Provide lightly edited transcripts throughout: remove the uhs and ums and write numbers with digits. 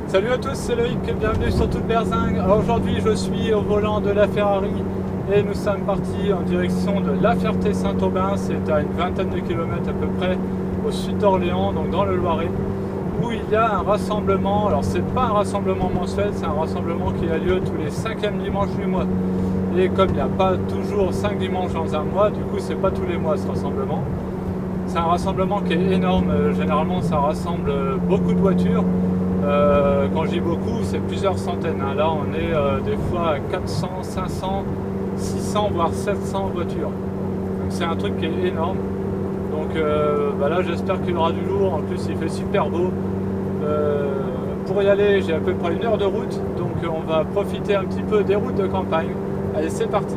Salut à tous, c'est Loïc, bienvenue sur Toute Berzingue. Aujourd'hui je suis au volant de la Ferrari et nous sommes partis en direction de La Ferté-Saint-Aubin. C'est à une vingtaine de kilomètres à peu près au sud d'Orléans, donc dans le Loiret, où il y a un rassemblement. Alors c'est pas un rassemblement mensuel, c'est un rassemblement qui a lieu tous les 5e dimanches du mois. Et comme il n'y a pas toujours 5 dimanches dans un mois, du coup c'est pas tous les mois ce rassemblement. C'est un rassemblement qui est énorme, généralement ça rassemble beaucoup de voitures. Quand je dis beaucoup, c'est plusieurs centaines. Là, on est des fois à 400, 500, 600, voire 700 voitures. Donc c'est un truc qui est énorme. Donc là, j'espère qu'il y aura du jour. En plus, il fait super beau. Pour y aller, j'ai à peu près 1 heure de route. Donc on va profiter un petit peu des routes de campagne. Allez, c'est parti.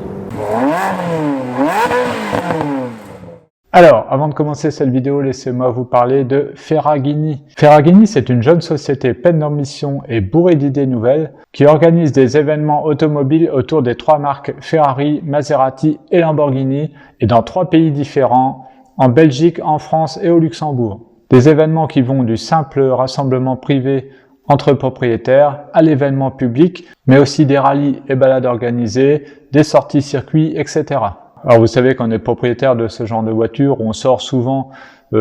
Alors, avant de commencer cette vidéo, laissez-moi vous parler de Ferragini. Ferragini, c'est une jeune société pleine d'ambition et bourrée d'idées nouvelles qui organise des événements automobiles autour des 3 marques Ferrari, Maserati et Lamborghini et dans 3 pays différents, en Belgique, en France et au Luxembourg. Des événements qui vont du simple rassemblement privé entre propriétaires à l'événement public, mais aussi des rallyes et balades organisées, des sorties circuits, etc. Alors vous savez qu'on est propriétaire de ce genre de voiture, on sort souvent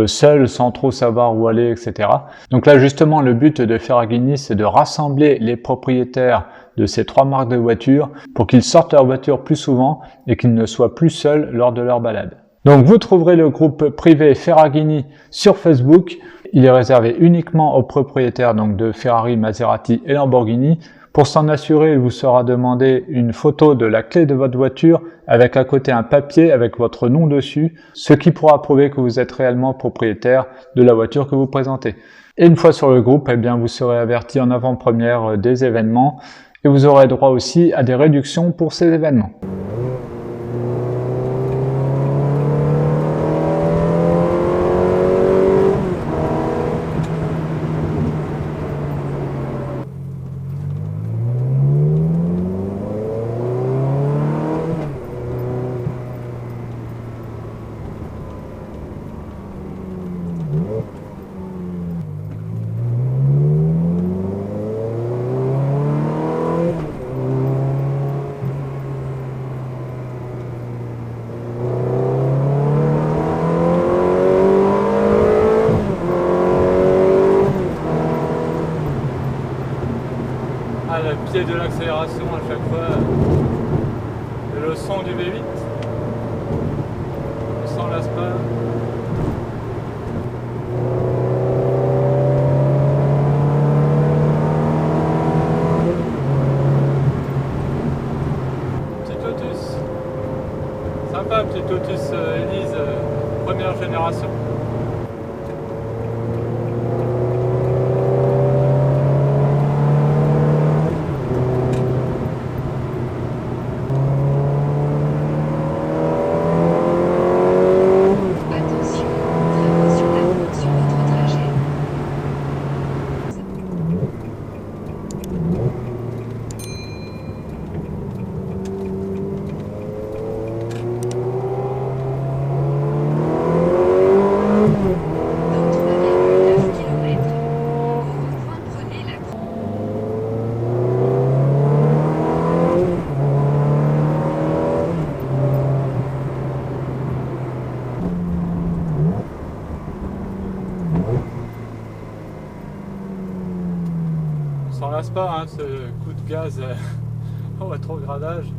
seul sans trop savoir où aller, etc. Donc là justement le but de Ferragini, c'est de rassembler les propriétaires de ces 3 marques de voitures pour qu'ils sortent leur voiture plus souvent et qu'ils ne soient plus seuls lors de leur balade. Donc vous trouverez le groupe privé Ferragini sur Facebook. Il est réservé uniquement aux propriétaires donc de Ferrari, Maserati et Lamborghini. Pour s'en assurer, il vous sera demandé une photo de la clé de votre voiture avec à côté un papier avec votre nom dessus, ce qui pourra prouver que vous êtes réellement propriétaire de la voiture que vous présentez. Et une fois sur le groupe, eh bien, vous serez averti en avant-première des événements et vous aurez droit aussi à des réductions pour ces événements. Le pied de l'accélération à chaque fois, et le son du V8, on s'en lasse pas. Petit Lotus, sympa, petit Lotus Elise, première génération. On s'en lasse pas, ce coup de gaz au rétrogradage.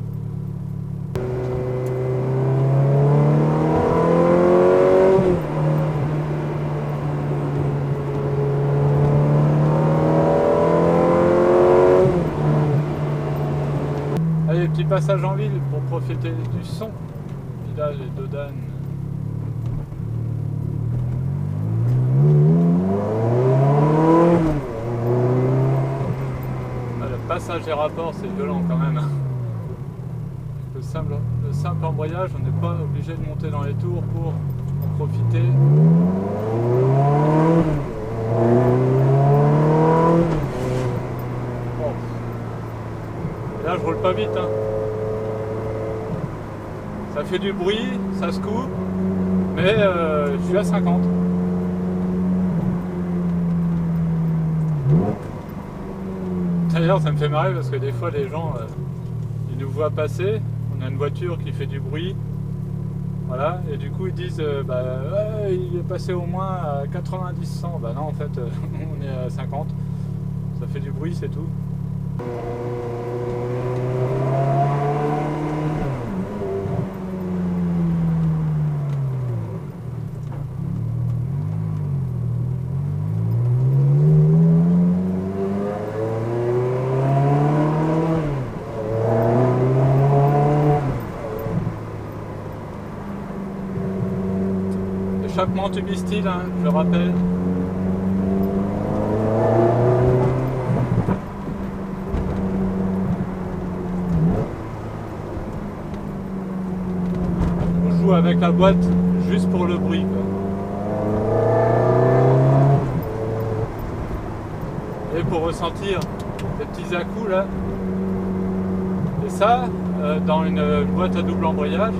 Allez, petit passage en ville pour profiter du son. Village et Dodane. Passage des rapports, c'est violent quand même. Le simple embrayage, on n'est pas obligé de monter dans les tours pour en profiter. Bon. Et là, je roule pas vite. Ça fait du bruit, ça se coupe, mais je suis à 50. D'ailleurs, ça me fait marrer parce que des fois, les gens, ils nous voient passer. On a une voiture qui fait du bruit. Voilà, et du coup, ils disent ouais, il est passé au moins à 90-100. Bah non, en fait, on est à 50. Ça fait du bruit, c'est tout. Échappement tubistyle, hein, je le rappelle. On joue avec la boîte juste pour le bruit, quoi. Et pour ressentir les petits à-coups là. Et ça, dans une boîte à double embrayage.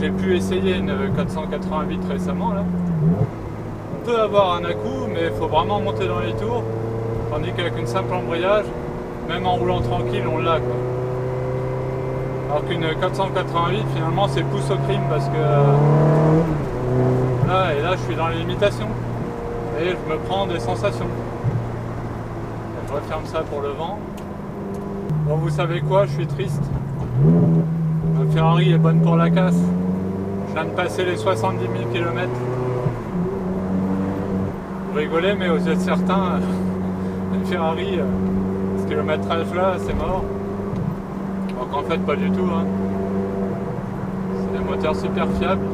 J'ai pu essayer une 488 récemment là. On peut avoir un à-coup, mais il faut vraiment monter dans les tours. Tandis qu'avec une simple embrayage, même en roulant tranquille, on l'a quoi. Alors qu'une 488 finalement c'est pouce au crime parce que là et là je suis dans les limitations. Et je me prends des sensations. Je referme ça pour le vent. Bon, vous savez quoi, je suis triste. Ma Ferrari est bonne pour la casse. Je viens de passer les 70 000 km. Vous rigolez, mais aux yeux de certains, une Ferrari, ce kilométrage là, c'est mort. Donc en fait, pas du tout. Hein. C'est des moteurs super fiables.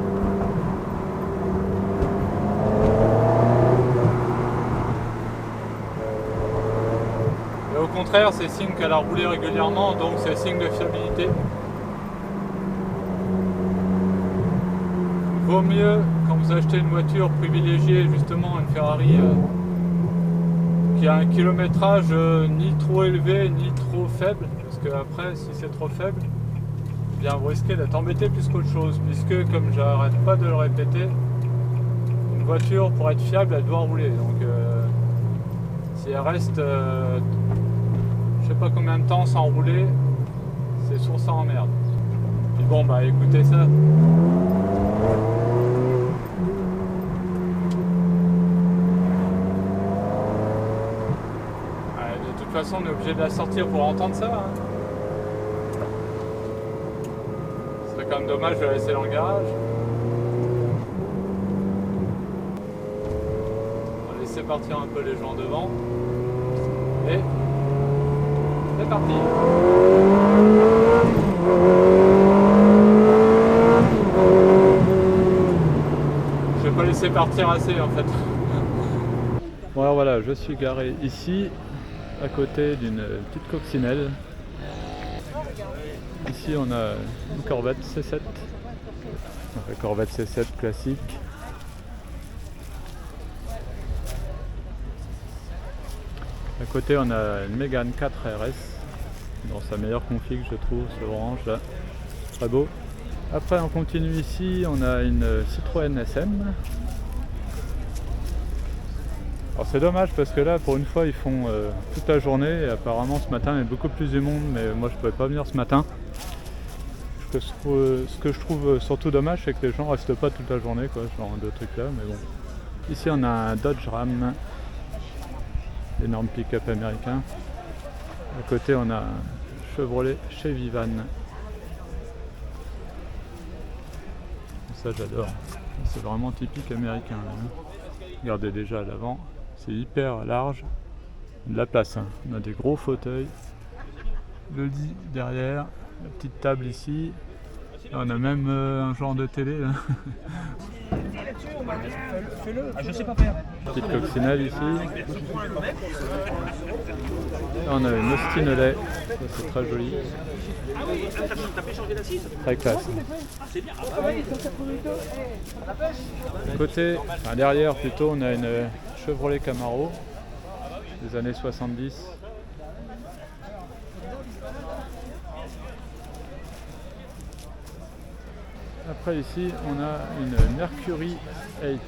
Et au contraire, c'est signe qu'elle a roulé régulièrement, donc c'est signe de fiabilité. Vaut mieux, quand vous achetez une voiture, privilégier justement une Ferrari qui a un kilométrage ni trop élevé ni trop faible, parce que après, si c'est trop faible, eh bien vous risquez d'être embêté plus qu'autre chose, puisque comme j'arrête pas de le répéter, une voiture pour être fiable, elle doit rouler. Donc si elle reste, je sais pas combien de temps sans rouler, c'est source à emmerde. Et bon, bah écoutez ça. De toute façon, on est obligé de la sortir pour entendre ça. Hein. Ce serait quand même dommage de la laisser dans le garage. On va laisser partir un peu les gens devant. Et c'est parti. Je vais pas laisser partir assez en fait. Bon alors voilà, je suis garé ici, à côté d'une petite coccinelle. Ici on a une Corvette C7. La Corvette C7 classique. À côté on a une Mégane 4 RS dans sa meilleure config je trouve, ce orange là, très beau. Après on continue ici, on a une Citroën SM. Alors c'est dommage parce que là pour une fois ils font toute la journée et apparemment ce matin il y a beaucoup plus de monde, mais moi je ne pouvais pas venir ce matin. Ce que je trouve surtout dommage c'est que les gens restent pas toute la journée quoi, ce genre de truc là, mais bon. Ici on a un Dodge Ram, énorme pick-up américain. À côté on a un Chevrolet Chevy Van. Ça j'adore, c'est vraiment typique américain là. Regardez déjà à l'avant, c'est hyper large, de la place, hein. On a des gros fauteuils, le lit derrière, la petite table ici, là, on a même un genre de télé là. Je sais pas faire. Petite coccinelle ici. Là, on a une Austin Lay, ça c'est très joli. Très classe. Côté, enfin derrière plutôt, on a une Chevrolet Camaro des années 70. Après ici, on a une Mercury 8,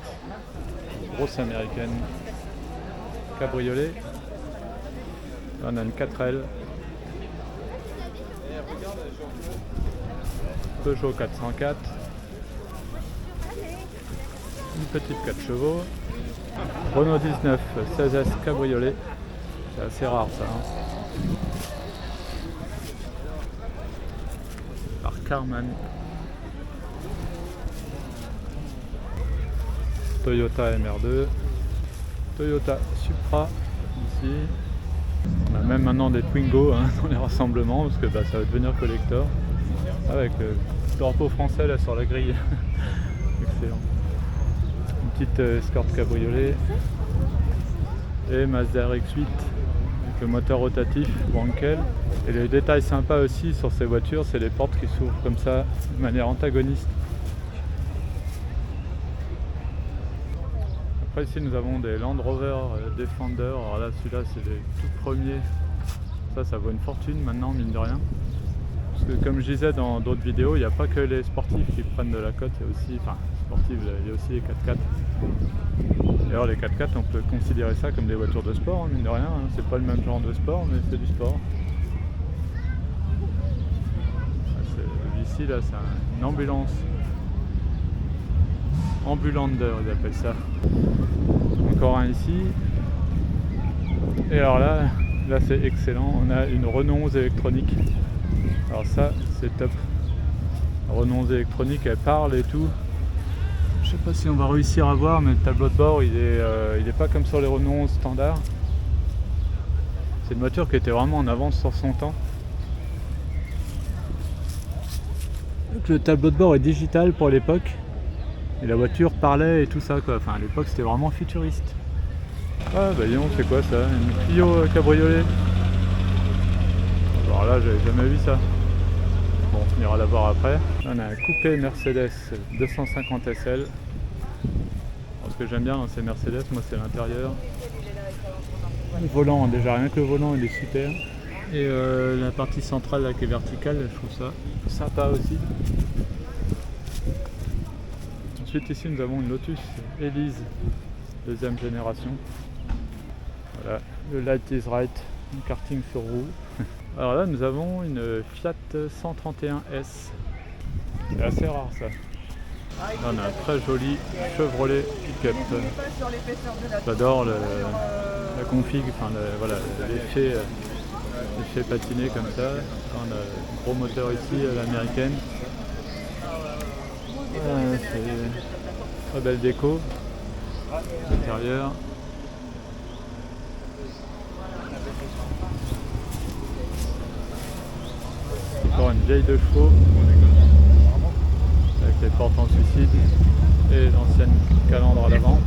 grosse américaine, cabriolet. Là, on a une 4L. Peugeot 404. Une petite 4 chevaux. Renault 19 16S cabriolet. C'est assez rare ça. Hein. Par Carman. Toyota MR2. Toyota Supra ici. On a même maintenant des Twingo hein, dans les rassemblements parce que ça va devenir collector. Avec le drapeau français là sur la grille. Excellent. Une petite Escort cabriolet. Et Mazda RX-8 avec le moteur rotatif Wankel. Et le détail sympa aussi sur ces voitures, c'est les portes qui s'ouvrent comme ça de manière antagoniste. Après ici nous avons des Land Rover Defender. Alors là celui-là c'est les tout premiers. Ça vaut une fortune maintenant mine de rien. Parce que comme je disais dans d'autres vidéos, il n'y a pas que les sportifs qui prennent de la cote, il y a aussi, enfin sportifs, il y a aussi les 4x4. D'ailleurs les 4x4 on peut considérer ça comme des voitures de sport, hein, mine de rien, hein. C'est pas le même genre de sport mais c'est du sport. Ici là c'est une ambulance. Ambulander ils appellent ça. Encore un ici. Et alors là c'est excellent, on a une Renault 11 électronique. Alors ça c'est top. La Renault 11 électronique elle parle et tout. Je sais pas si on va réussir à voir mais le tableau de bord il est pas comme sur les Renault 11 standard. C'est une voiture qui était vraiment en avance sur son temps. Donc, le tableau de bord est digital pour l'époque. Et la voiture parlait et tout ça quoi. Enfin à l'époque c'était vraiment futuriste. Ah bah dis donc c'est quoi ça? Une Clio cabriolet. Alors là j'avais jamais vu ça. Bon on ira la voir après. Là, on a un coupé Mercedes 250 SL. Alors, ce que j'aime bien dans ces Mercedes moi c'est l'intérieur. Le volant, déjà rien que le volant il est super. Et la partie centrale là qui est verticale, je trouve ça sympa aussi. Ensuite ici nous avons une Lotus Elise deuxième génération. Voilà, le Light is Right, un karting sur roue. Alors là nous avons une Fiat 131S. C'est assez rare ça. Là, on a un très joli Chevrolet pick-up. J'adore la config, enfin voilà, l'effet patiné comme ça. On a un gros moteur ici à l'américaine. Voilà, c'est très belle déco. L'intérieur. Encore une vieille de chevaux avec les portes en suicide et l'ancienne calandre à l'avant.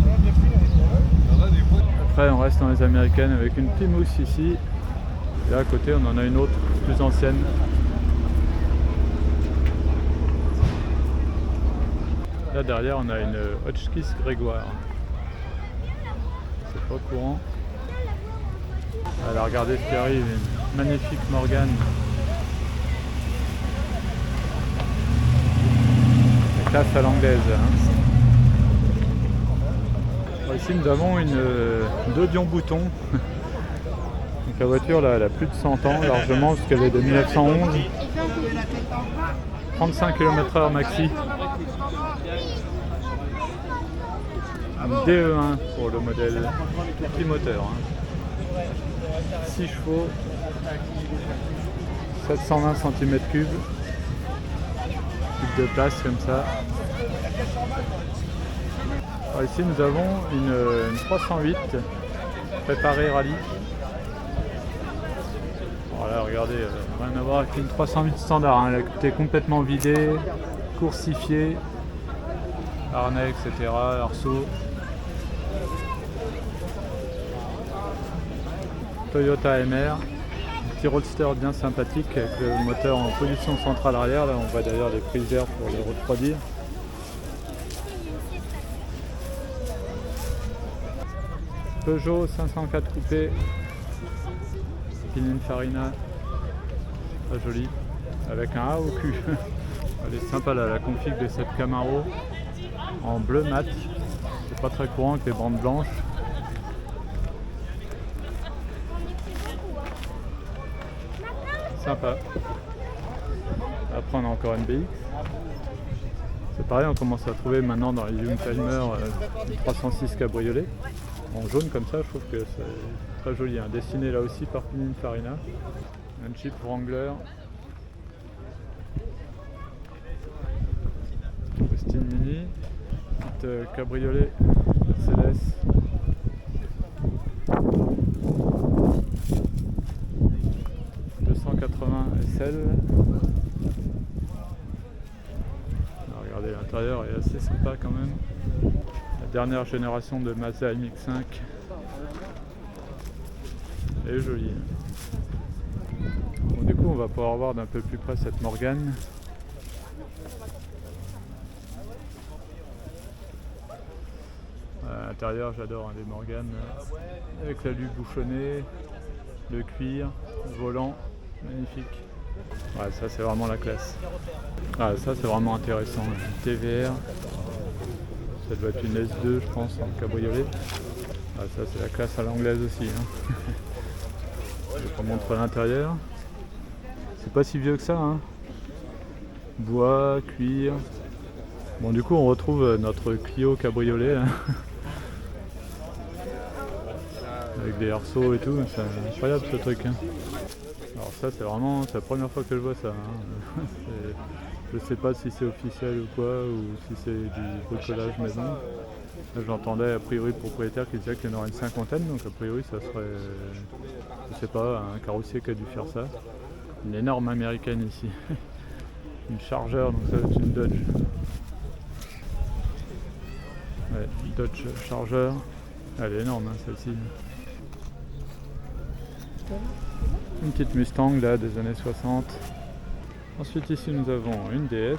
Après on reste dans les américaines avec une Plymouth ici. Et là à côté on en a une autre plus ancienne. Là derrière on a une Hotchkiss Grégoire. C'est pas courant. Alors regardez ce qui arrive, une magnifique Morgane. La classe à l'anglaise. Hein. Alors ici nous avons une Dodion Bouton. Donc la voiture là, elle a plus de 100 ans largement parce qu'elle est de 1911. 35 km/h maxi. DE1 pour le modèle petit moteur. Hein. 6 chevaux, 720 cm3, de place comme ça. Alors ici nous avons une 308 préparée rallye. Voilà, regardez, rien à voir avec une 308 standard, hein. Elle a été complètement vidée, coursifiée, harnais, etc., arceau. Toyota MR, un petit roadster bien sympathique avec le moteur en position centrale arrière. Là on voit d'ailleurs les prises d'air pour le refroidir. Peugeot 504 coupé, Pininfarina, très joli, avec un A au cul. Elle est sympa là, la config de cette Camaro en bleu mat, c'est pas très courant avec les bandes blanches. sympa. Après on a encore une BX. C'est pareil, on commence à trouver maintenant dans les Youngtimer 306 cabriolet. En jaune comme ça, je trouve que c'est très joli. Hein. Dessiné là aussi par Pininfarina. Un Jeep Wrangler. Austin Mini. Petite cabriolet Mercedes. SL. Regardez, l'intérieur est assez sympa quand même. La dernière génération de Mazda MX-5 est jolie. Bon, du coup on va pouvoir voir d'un peu plus près cette Morgane. À l'intérieur j'adore les Morganes avec l'alu bouchonné, le cuir, le volant. Magnifique. Ouais, ça c'est vraiment la classe. Ah, ça c'est vraiment intéressant. TVR. Ça doit être une S2 je pense en cabriolet. Ah, ça c'est la classe à l'anglaise aussi. Hein. Je vais vous montrer l'intérieur. C'est pas si vieux que ça. Hein. Bois, cuir. Bon du coup on retrouve notre Clio cabriolet. Hein. Avec des arceaux et tout. C'est incroyable ce truc. Hein. Alors ça c'est vraiment la première fois que je vois ça. Hein. Je sais pas si c'est officiel ou quoi, ou si c'est du bricolage maison. Là, j'entendais a priori le propriétaire qui disait qu'il y en aurait une cinquantaine, donc a priori ça serait, je sais pas, un carrossier qui a dû faire ça. Une énorme américaine ici. Une Charger, donc ça va être une Dodge. Ouais, Dodge Charger. Elle est énorme hein, celle-ci. Une petite Mustang là des années 60. Ensuite ici nous avons une DS.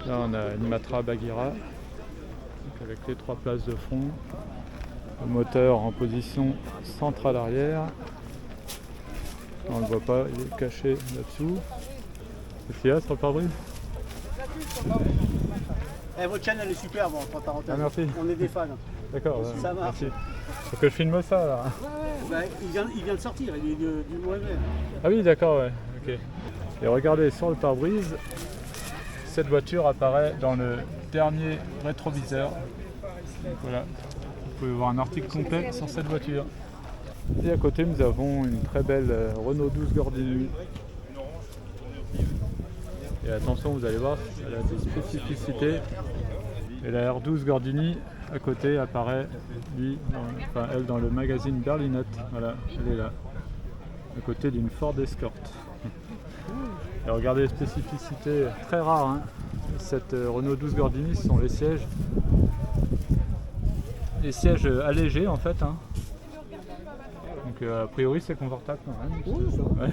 Là on a une Matra Bagheera avec les 3 places de fond. Le moteur en position centrale arrière. On ne le voit pas, il est caché là-dessous. Qu'est-ce qu'il y a sur le pare-brise? Votre chaîne elle est super, bon, entre parenthèses. Ah, merci. On est des fans. D'accord, Ça marche. merci. Faut que je filme ça là. Bah, il vient de sortir, il est du mois mai. Ah oui d'accord, ouais, ok. Et regardez sur le pare-brise, cette voiture apparaît dans le dernier rétroviseur. Donc voilà, vous pouvez voir un article complet sur cette voiture. Et à côté nous avons une très belle Renault 12 Gordini. Et attention, vous allez voir, elle a des spécificités. Et la R12 Gordini à côté apparaît, elle dans le magazine Berlinette. Voilà, elle est là, à côté d'une Ford Escort. Et regardez les spécificités très rares. Hein. Cette Renault 12 Gordini, ce sont les sièges. Les sièges allégés en fait. Hein. Donc a priori c'est confortable quand même. Ouais.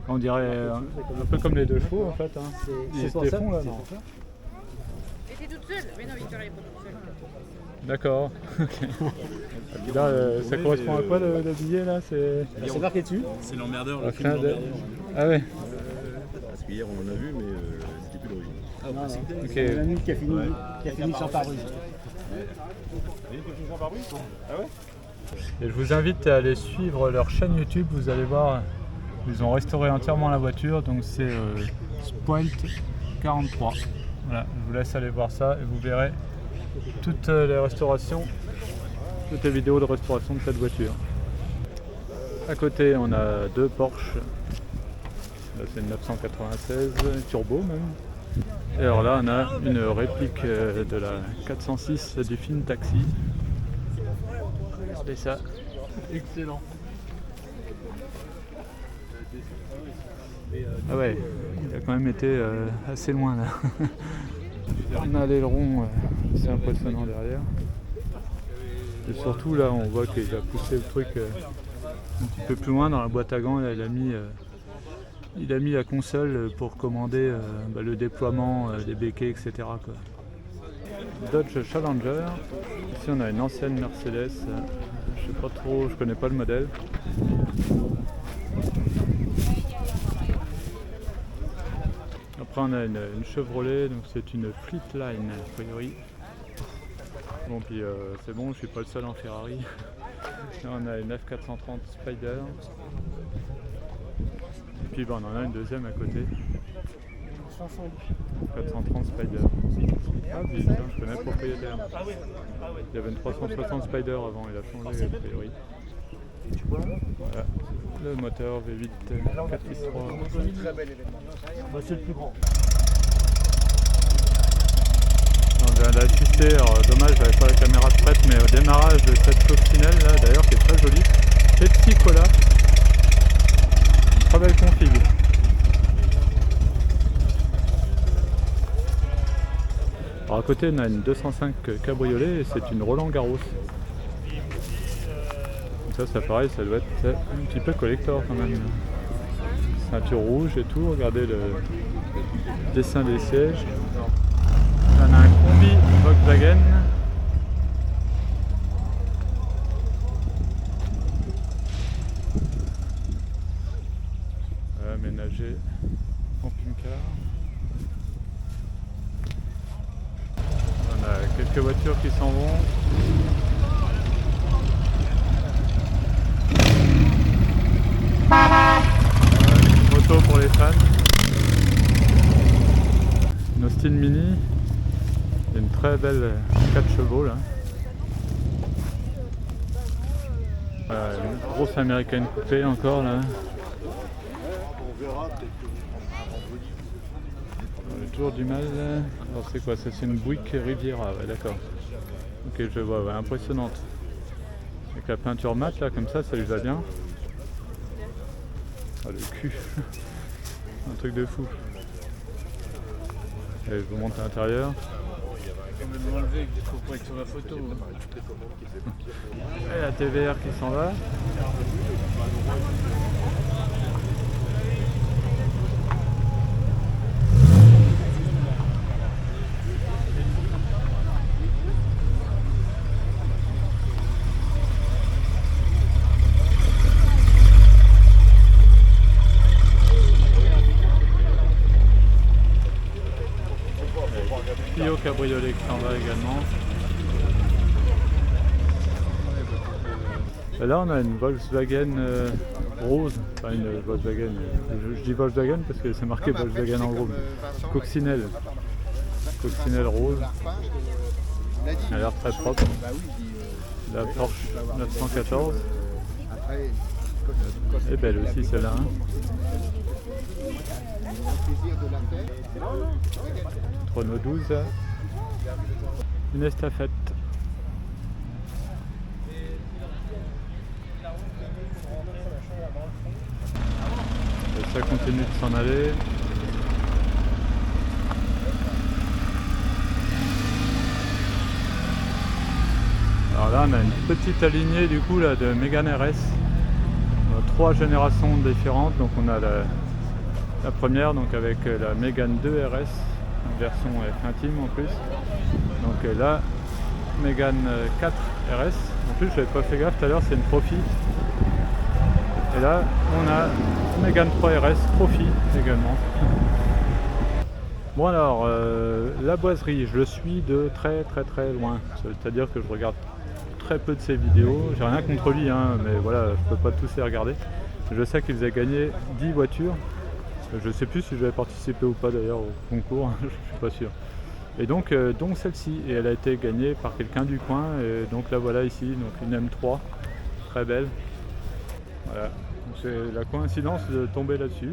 On dirait un peu comme les 2 chevaux en fait. Hein. Ils se défont là, non? Elle était toute seule. Mais non, Victoria n'est pas toute seule. D'accord. Là, ça correspond à quoi le billet là? C'est marqué dessus. C'est l'emmerdeur, le un film clin d'œil. l'emmerdeur. Ah ouais. Parce qu'hier on en a vu, mais c'était plus d'origine. Ah, non, Ok. c'est la nuit qui a fini, sans pare-brise. Ah ouais? Et je vous invite à aller suivre leur chaîne YouTube. Vous allez voir, ils ont restauré entièrement la voiture. Donc c'est Spoilt 43. Voilà, je vous laisse aller voir ça et vous verrez toutes les restaurations, toutes les vidéos de restauration de cette voiture. À côté, on a 2 Porsche. Là, c'est une 996 turbo même. Et alors là, on a une réplique de la 406 du film Taxi. Regardez ça. Excellent. Ah ouais, il a quand même été assez loin là. On a l'aileron assez impressionnant derrière. Et surtout là, on voit qu'il a poussé le truc un petit peu plus loin dans la boîte à gants. Là, il a mis la console pour commander le déploiement des béquets, etc. quoi. Dodge Challenger. Ici on a une ancienne Mercedes. Je sais pas trop, je connais pas le modèle. Après on a une Chevrolet, donc c'est une Fleetline a priori. Bon puis c'est bon, je suis pas le seul en Ferrari. Là on a une F430 Spider. Et puis on en a une deuxième à côté. 430 Spider. Ah puis tiens, je connais le propriétaire. Il y avait une 360 Spider avant, il a changé a priori. Voilà, le moteur V8 4x3. Très bel événement. Bah, c'est le plus grand. On vient d'assister, alors dommage j'avais pas la caméra de prête, mais au démarrage de cette coccinelle là d'ailleurs qui est très jolie. Pepsi Cola. Une très belle config. Alors à côté on a une 205 cabriolet et c'est une Roland Garros. Ça pareil, ça doit être un petit peu collector quand même. Ceinture rouge et tout, regardez le dessin des sièges. On a un combi Volkswagen. Aménagé camping-car. On a quelques voitures qui s'en vont. Moto pour les fans. Une Austin Mini. Une très belle 4 chevaux là. Une grosse américaine coupée encore là. J'ai toujours du mal. Alors c'est quoi ça? C'est une Buick Riviera, ouais, d'accord. Ok, je vois, ouais, impressionnante. Avec la peinture mate là, comme ça lui va bien. Ah le cul. Un truc de fou. Allez, je vous montre à l'intérieur. On va nous enlever pour être sur la photo. Et la TVR qui s'en va. Clio cabriolet qui s'en va également. Et là on a une Volkswagen rose, enfin une Volkswagen, je dis Volkswagen parce que c'est marqué Volkswagen en gros, coccinelle rose, elle a l'air très propre, la Porsche 914, et belle aussi celle-là. Renault 12, une estafette. Et ça continue de s'en aller. Alors là on a une petite alignée du coup là, de Mégane RS. On a 3 générations différentes, donc on a la première donc avec la Mégane 2 RS. Version F intime en plus. Donc là, Mégane 4 RS. En plus, j'avais pas fait gaffe tout à l'heure, c'est une Trophy. Et là, on a Mégane 3 RS Trophy également. Bon alors, la boiserie, je le suis de très loin. C'est-à-dire que je regarde très peu de ses vidéos. J'ai rien contre lui, hein, mais voilà, je peux pas tous les regarder. Je sais qu'il a gagné 10 voitures. Je sais plus si j'avais participé ou pas d'ailleurs au concours, je suis pas sûr. Et donc celle-ci, et elle a été gagnée par quelqu'un du coin, et donc la voilà ici, donc une M3, très belle. Voilà, c'est la coïncidence de tomber là-dessus.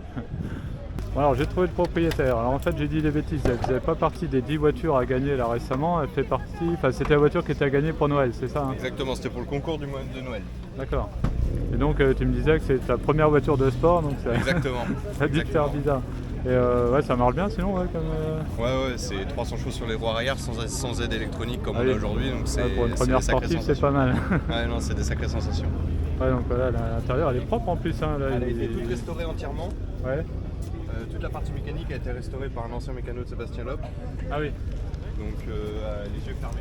Bon, alors j'ai trouvé le propriétaire, alors en fait j'ai dit des bêtises, elle faisait pas partie des 10 voitures à gagner là récemment, elle fait partie, enfin c'était la voiture qui était à gagner pour Noël, c'est ça hein? Exactement, c'était pour le concours de Noël. D'accord. Et donc tu me disais que c'est ta première voiture de sport, donc ça, Exactement. ça a dû te faire bizarre. Et ouais, ça marche bien sinon, ouais, comme. Ouais, c'est 300 chevaux sur les roues arrière sans aide électronique comme on a aujourd'hui, donc c'est pour une première sportive, c'est pas mal. Ouais, non, c'est des sacrées sensations. Ouais, donc voilà, l'intérieur elle est propre en plus. Hein, là, elle a été toute restaurée entièrement. Ouais. Toute la partie mécanique a été restaurée par un ancien mécano de Sébastien Loeb. Ah oui. Donc les yeux fermés.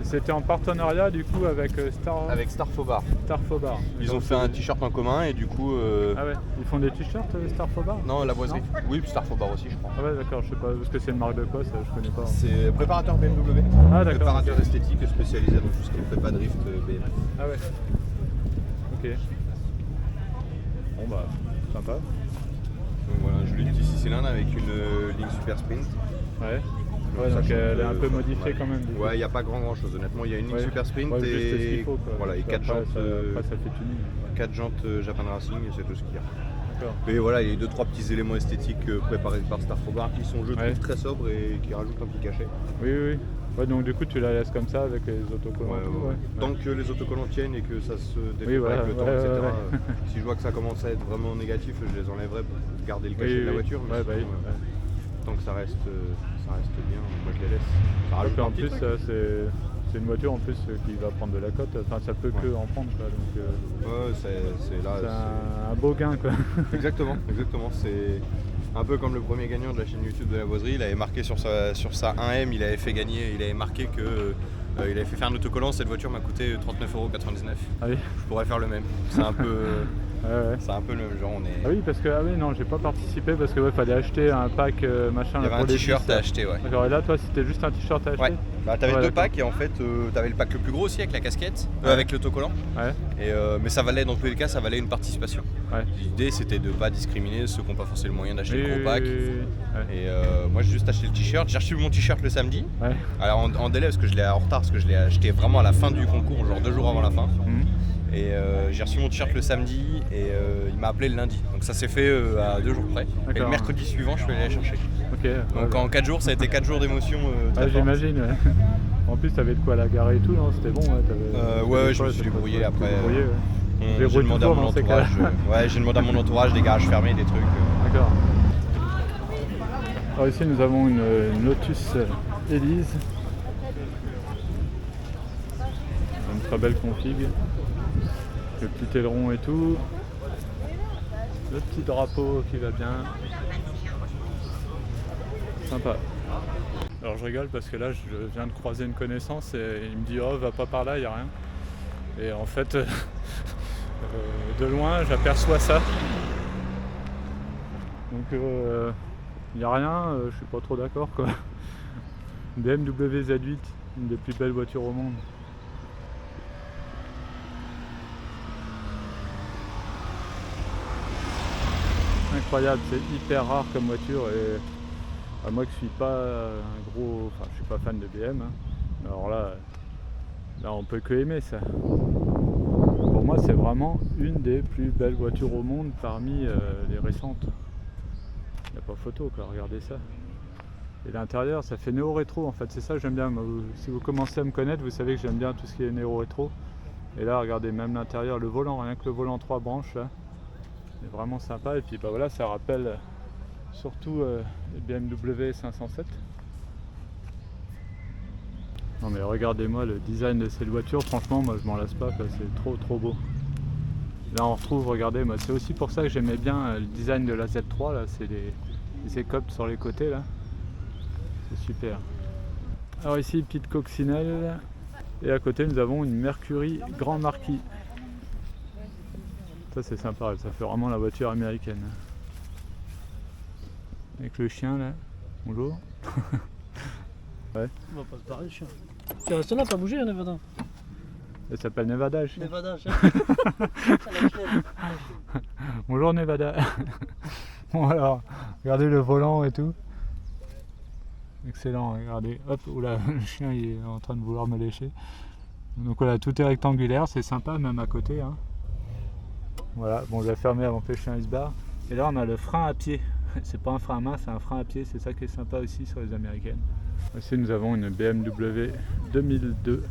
C'était en partenariat du coup avec Starfobar. Starfobar. Ils ont fait un t-shirt en commun et du coup... Ah ouais, ils font des t-shirts Starfobar? Non, la boiserie. Non, oui, Starfobar aussi je crois. Ah ouais d'accord, je sais pas, parce que c'est une marque de quoi ça, je connais pas. C'est préparateur BMW. Ah d'accord. Préparateur esthétique spécialisé dans tout ce qui est prépa drift BMW. Ah ouais. Ok. Bon bah, sympa. Donc voilà, un joli petit 6 cylindres avec une ligne super sprint. Ouais. Ouais, donc elle est un peu modifiée quand même. Ouais, il n'y a pas grand chose. Honnêtement, il y a une ligne super sprint juste ce qu'il et faut, quoi. voilà, et 4 jantes. Après, ça fait tuning. 4 jantes Japan Racing, et c'est tout ce qu'il y a. D'accord. Mais voilà, il y a 2-3 petits éléments esthétiques préparés par Starfobard qui sont, je trouve, très sobres et qui rajoutent un petit cachet. Oui. Ouais, donc du coup, tu la laisses comme ça avec les autocollants. Ouais. Tant que les autocollants tiennent et que ça se défait pas avec le temps, etc. Si je vois que ça commence à être vraiment négatif, je les enlèverai pour garder le cachet de la voiture. Mais tant que ça reste bien, moi je les laisse. Ça rajoute un en petit plus, truc. c'est une voiture en plus qui va prendre de la cote. Enfin, ça peut que en prendre, quoi. Donc, c'est là. C'est un beau gain, quoi. Exactement. C'est un peu comme le premier gagnant de la chaîne YouTube de la boiserie. Il avait marqué sur sa 1M, il avait marqué que il avait fait faire un autocollant. Cette voiture m'a coûté 39,99 €. Ah oui. Je pourrais faire le même. C'est un peu. C'est un peu le même genre. Ah oui, parce que non, j'ai pas participé parce que fallait acheter un pack machin. Il y avait un t-shirt à acheter, ouais. D'accord, et là, toi, c'était juste un t-shirt à acheter. Ouais. Bah, t'avais 2 packs et en fait, t'avais le pack le plus gros aussi avec la casquette, avec l'autocollant. Ouais. Mais ça valait, dans tous les cas, ça valait une participation. Ouais. L'idée, c'était de pas discriminer ceux qui n'ont pas forcément le moyen d'acheter le gros pack. Et moi, j'ai juste acheté le t-shirt. J'ai reçu mon t-shirt le samedi. Ouais. Alors en délai parce que je l'ai en retard, parce que je l'ai acheté vraiment à la fin du concours, genre 2 jours avant la fin. Et j'ai reçu mon t-shirt le samedi et il m'a appelé le lundi. Donc ça s'est fait à 2 jours près. Et le mercredi suivant, je suis allé la chercher. Donc en 4 jours, ça a été 4 jours d'émotion. J'imagine. Ouais. En plus, t'avais de quoi la garer et tout, non? C'était bon. Je me suis débrouillé après. J'ai demandé à mon entourage. J'ai demandé à mon entourage des garages fermés, des trucs. D'accord. Alors ici, nous avons une Lotus Elise. Une très belle config. Le petit aileron et tout. Le petit drapeau qui va bien. Sympa. Alors je rigole parce que là je viens de croiser une connaissance et il me dit oh va pas par là, il n'y a rien. Et en fait de loin j'aperçois ça. Donc il n'y a rien, je suis pas trop d'accord quoi. BMW Z8, une des plus belles voitures au monde. Incroyable, c'est hyper rare comme voiture et moi qui suis pas je suis pas fan de BM, alors là on peut que aimer ça. Pour moi c'est vraiment une des plus belles voitures au monde parmi les récentes. Il n'y a pas photo quoi, regardez ça. Et l'intérieur ça fait néo-rétro en fait, c'est ça que j'aime bien. Si vous commencez à me connaître, vous savez que j'aime bien tout ce qui est néo-rétro. Et là regardez même l'intérieur, le volant, rien que le volant 3 branches là. C'est vraiment sympa et puis voilà, ça rappelle surtout les BMW 507. Non mais regardez-moi le design de cette voiture, franchement moi je m'en lasse pas, c'est trop beau. Là on retrouve, regardez, moi c'est aussi pour ça que j'aimais bien le design de la Z3 là, c'est les écopes sur les côtés là. C'est super. Alors ici petite coccinelle et à côté nous avons une Mercury Grand Marquis. Ça c'est sympa, ça fait vraiment la voiture américaine. Avec le chien là, bonjour. Ouais. On va pas se barrer le chien. Tu restes là, pas bouger hein, Nevada. Elle s'appelle Nevada. Nevada, bonjour Nevada. Bon alors, regardez le volant et tout. Excellent, regardez. Hop, oula, le chien il est en train de vouloir me lécher. Donc voilà, tout est rectangulaire, c'est sympa même à côté. Hein. Voilà, bon je vais fermer avant que le chien il se barre. Et là on a le frein à pied. C'est pas un frein à main, c'est un frein à pied, c'est ça qui est sympa aussi sur les américaines. Ici nous avons une BMW 2002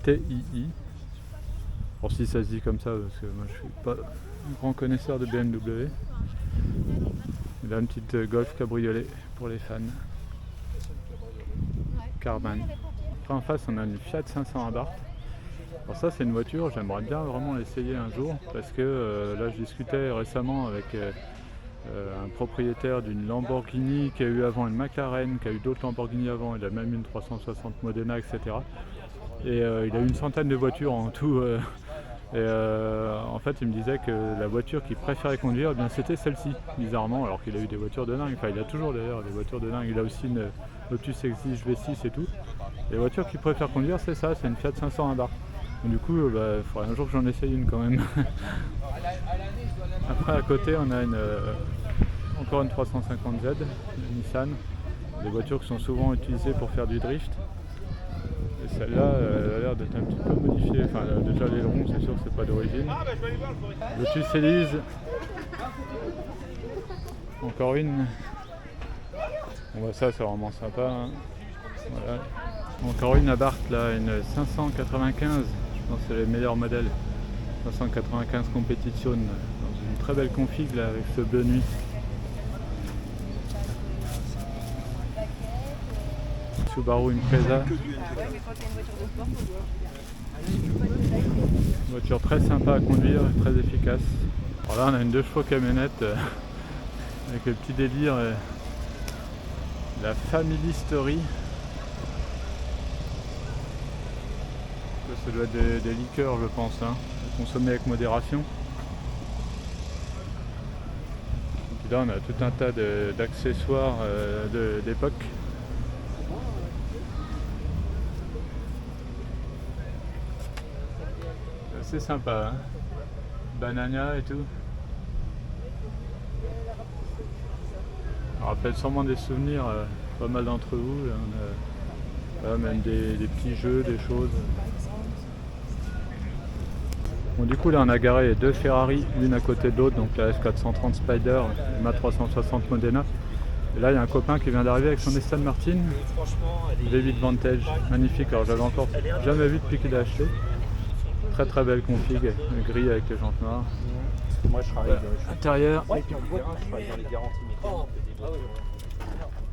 TII. Bon si ça se dit comme ça, parce que moi je suis pas un grand connaisseur de BMW. Et là une petite Golf cabriolet pour les fans. Carman. Après en face on a une Fiat 500 Abarth. Alors ça c'est une voiture, j'aimerais bien vraiment l'essayer un jour parce que là je discutais récemment avec un propriétaire d'une Lamborghini qui a eu avant une McLaren, qui a eu d'autres Lamborghini avant, il a même une 360 Modena, etc. Et il a eu une centaine de voitures en tout. En fait il me disait que la voiture qu'il préférait conduire, eh bien, c'était celle-ci, bizarrement, alors qu'il a eu des voitures de dingue. Enfin il a toujours d'ailleurs des voitures de dingue, il a aussi une Lotus Exige V6 et tout. Les voitures qu'il préfère conduire c'est ça, c'est une Fiat 500 Abarth. Du coup, il faudrait un jour que j'en essaye une quand même. Après à côté on a encore une 350Z, une Nissan. Des voitures qui sont souvent utilisées pour faire du drift. Et celle-là, elle a l'air d'être un petit peu modifiée. Enfin, déjà l'aileron, c'est sûr que c'est pas d'origine. Lotus Elise. Encore une. Bon bah ça c'est vraiment sympa. Hein. Voilà. Encore une Abarth là, une 595. Je pense que c'est les meilleurs modèles. 595 Competition. Dans une très belle config là avec ce bleu nuit. Subaru Impreza. Voiture très sympa à conduire et très efficace. Alors là on a une 2 chevaux camionnette avec le petit délire la Family Story. Ça doit être des liqueurs je pense, hein, à consommer avec modération. Et puis là on a tout un tas d'accessoires d'époque. C'est sympa, hein, banana et tout. Ça rappelle sûrement des souvenirs, pas mal d'entre vous. Là, on a même des petits jeux, des choses. Bon, du coup là on a garé 2 Ferrari, l'une à côté de l'autre, donc la F430 Spider et ma 360 Modena. Et là il y a un copain qui vient d'arriver avec son Aston Martin V8 Vantage, magnifique. Alors j'avais encore jamais vu depuis qu'il a acheté. Très très belle config, gris avec les jantes noires. Moi je travaille dans intérieur. je travaille dans les garanties mécaniques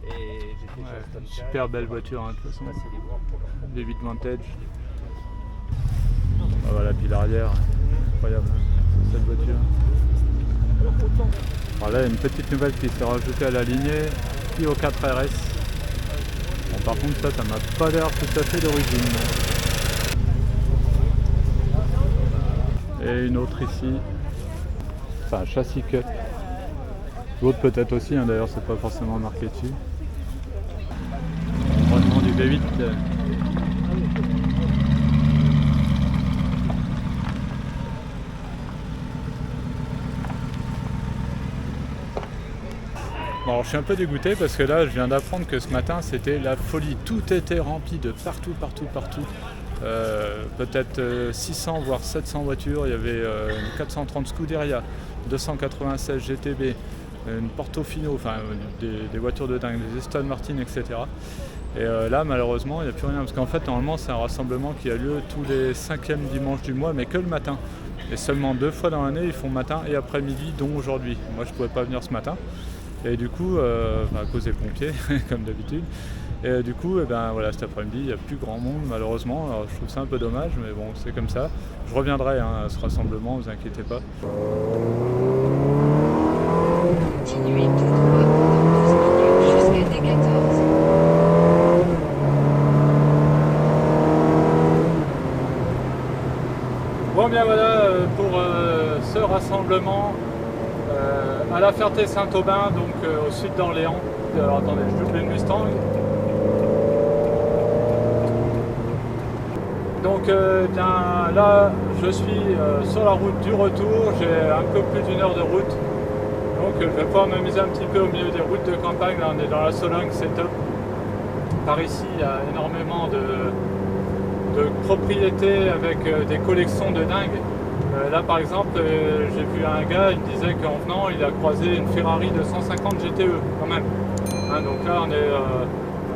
et j'étais super belle voiture hein, de toute façon. V8 Vantage. Ah, voilà, puis l'arrière, incroyable hein, cette voiture. Alors là, il y a une petite nouvelle qui s'est rajoutée à la lignée, Clio 4 RS. Bon, par contre, ça m'a pas l'air tout à fait d'origine. Et une autre ici, enfin châssis cut. L'autre peut-être aussi, hein, d'ailleurs, c'est pas forcément marqué dessus. Vraiment du V8. Bon, alors, je suis un peu dégoûté parce que là je viens d'apprendre que ce matin c'était la folie, tout était rempli de partout. Peut-être 600 voire 700 voitures, il y avait une 430 Scuderia, 296 GTB, une Portofino, enfin des voitures de dingue, des Aston Martin, etc. Et là malheureusement il n'y a plus rien parce qu'en fait normalement c'est un rassemblement qui a lieu tous les 5e dimanches du mois mais que le matin. Et seulement 2 fois dans l'année ils font matin et après-midi, dont aujourd'hui. Moi je ne pouvais pas venir ce matin. Et du coup, à cause des pompiers, comme d'habitude. Et du coup, voilà, cet après-midi, il n'y a plus grand monde, malheureusement. Alors, je trouve ça un peu dommage, mais bon, c'est comme ça. Je reviendrai hein, à ce rassemblement, ne vous inquiétez pas. Continuez tout droit pendant 12 minutes jusqu'à D14. Bon, bien voilà pour ce rassemblement. À la Ferté-Saint-Aubin, donc au sud d'Orléans. Alors attendez, je double une Mustang. Donc bien là, je suis sur la route du retour. J'ai un peu plus d'1 heure de route. Donc je vais pouvoir m'amuser un petit peu au milieu des routes de campagne. Là on est dans la Sologne, c'est top. Par ici, il y a énormément de propriétés avec des collections de dingue. Là par exemple, j'ai vu un gars, il me disait qu'en venant, il a croisé une Ferrari de 150 GTE quand même. Hein, donc là on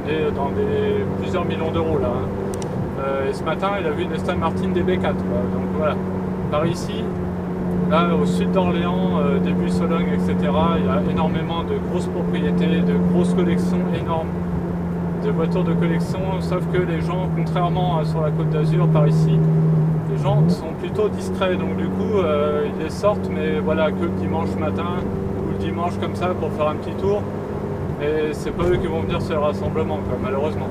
est dans plusieurs millions d'euros là. Hein. Et ce matin il a vu une Aston Martin DB4. Quoi. Donc voilà, par ici, là au sud d'Orléans, début Sologne, etc. Il y a énormément de grosses propriétés, de grosses collections énormes, de voitures de collection, sauf que les gens, contrairement sur la Côte d'Azur, par ici, les gens sont plutôt discrets, donc du coup ils les sortent, mais voilà, que le dimanche matin ou le dimanche comme ça pour faire un petit tour. Et c'est pas eux qui vont venir sur le rassemblement, quoi, malheureusement.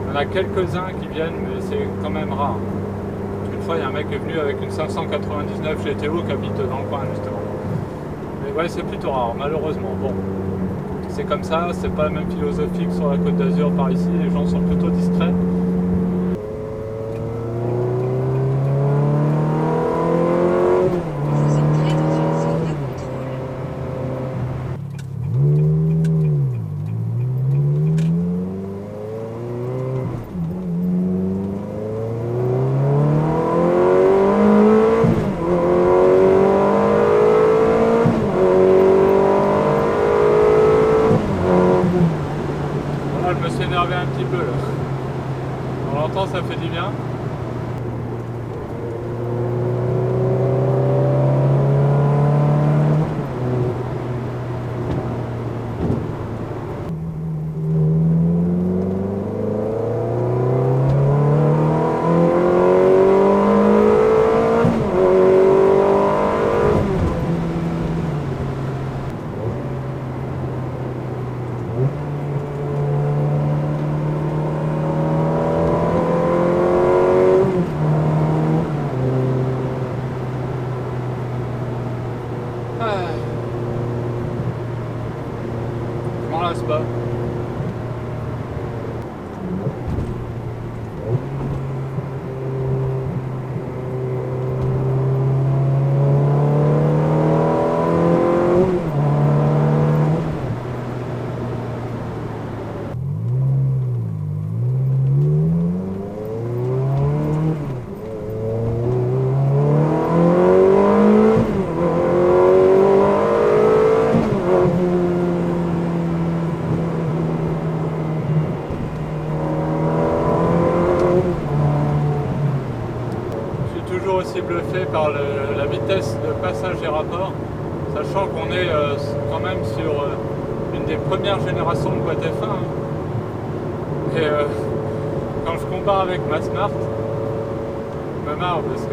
Il y en a quelques-uns qui viennent, mais c'est quand même rare. Une fois, il y a un mec qui est venu avec une 599 GTO qui habite dans le coin, justement. Mais ouais, c'est plutôt rare, malheureusement. Bon, c'est comme ça, c'est pas la même philosophie que sur la Côte d'Azur par ici, les gens sont plutôt discrets. Je m'en lasse pas. Aussi bluffé par la vitesse de passage des rapports, sachant qu'on est quand même sur une des premières générations de boîte F1. Hein. Et quand je compare avec ma Smart, je me marre parce que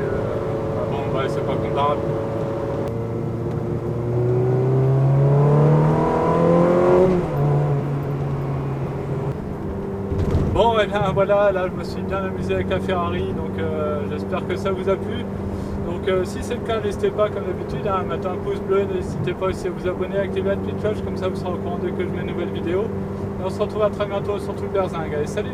bon, ouais, c'est pas comparable. Bon, et bien voilà, là je me suis bien amusé avec la Ferrari, donc j'espère que ça vous a plu. Donc si c'est le cas, n'hésitez pas comme d'habitude à mettre un pouce bleu, n'hésitez pas aussi à vous abonner, à activer la petite cloche, comme ça vous serez au courant dès que je mets une nouvelle vidéo. Et on se retrouve à très bientôt sur tout le Berzingue. Allez, salut!